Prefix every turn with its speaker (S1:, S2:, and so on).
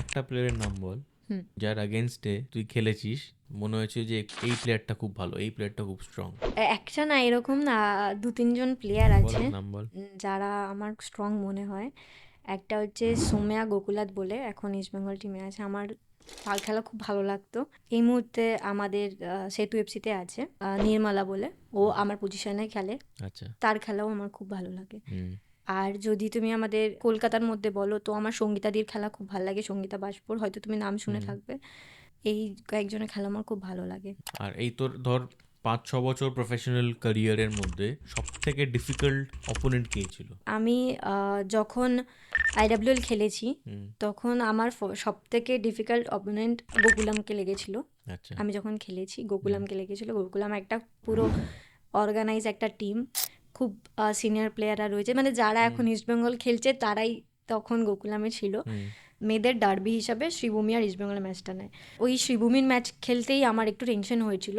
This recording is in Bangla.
S1: একটা প্লেয়ারের নাম বল যার আগেনস্টে তুই খেলেছিস, মনে হয়েছে যে এই প্লেয়ারটা খুব ভালো, এই প্লেয়ারটা খুব স্ট্রং।
S2: একটা না, এরকম না, 2-3 জন প্লেয়ার
S1: বল
S2: আছে
S1: নাম বল।
S2: যারা আমার স্ট্রং মনে হয়। একটা হচ্ছে সৌম্যা গোকুলাত বলে, এখন ইস্ট বেঙ্গল টিমে আছে। আমার তার খেলা খুব ভালো লাগতো। এই মুহূর্তে আমাদের সেতু এফসিতে আছে। নির্মলা বলে, ও আমার পজিশনে খেলে।
S1: আচ্ছা।
S2: তার খেলাও আমার খুব ভালো লাগে।
S1: হুম।
S2: আর যদি তুমি আমাদের কলকাতার মধ্যে বলো, তো আমার সঙ্গীতাদির খেলা খুব ভালো লাগে। সঙ্গীতা বাজপুর, হয়তো তুমি নাম শুনে
S1: হুম।
S2: থাকবে। এই কয়েকজনের খেলা আমার খুব ভালো লাগে।
S1: আর এই তোর ধর 5-6 বছর প্রফেশনাল ক্যারিয়ারের মধ্যে সব থেকে ডিফিকাল্ট অপোনেন্ট কে ছিল?
S2: আমি যখন আইডাব্লিউএল খেলেছি,
S1: হুম।
S2: তখন আমার সব থেকে ডিফিকাল্ট অপোনেন্ট গোকুলামকে লেগেছিল।
S1: আচ্ছা।
S2: আমি যখন খেলেছি
S1: হুম।
S2: গোকুলামকে লেগেছিল। গোকুলাম একটা পুরো অর্গানাইজ একটা টিম। খুব সিনিয়র প্লেয়াররা রয়েছে, মানে যারা
S1: হুম।
S2: এখন ইস্টবেঙ্গল খেলছে তারাই তখন গোকুলামে ছিল।
S1: হুম।
S2: মেয়েদের ডার্বি হিসাবে শ্রীভূমি আর ইস্টবেঙ্গলের ম্যাচটা নেয়। ওই শ্রীভূমির ম্যাচ খেলতেই আমার একটু টেনশন হয়েছিল।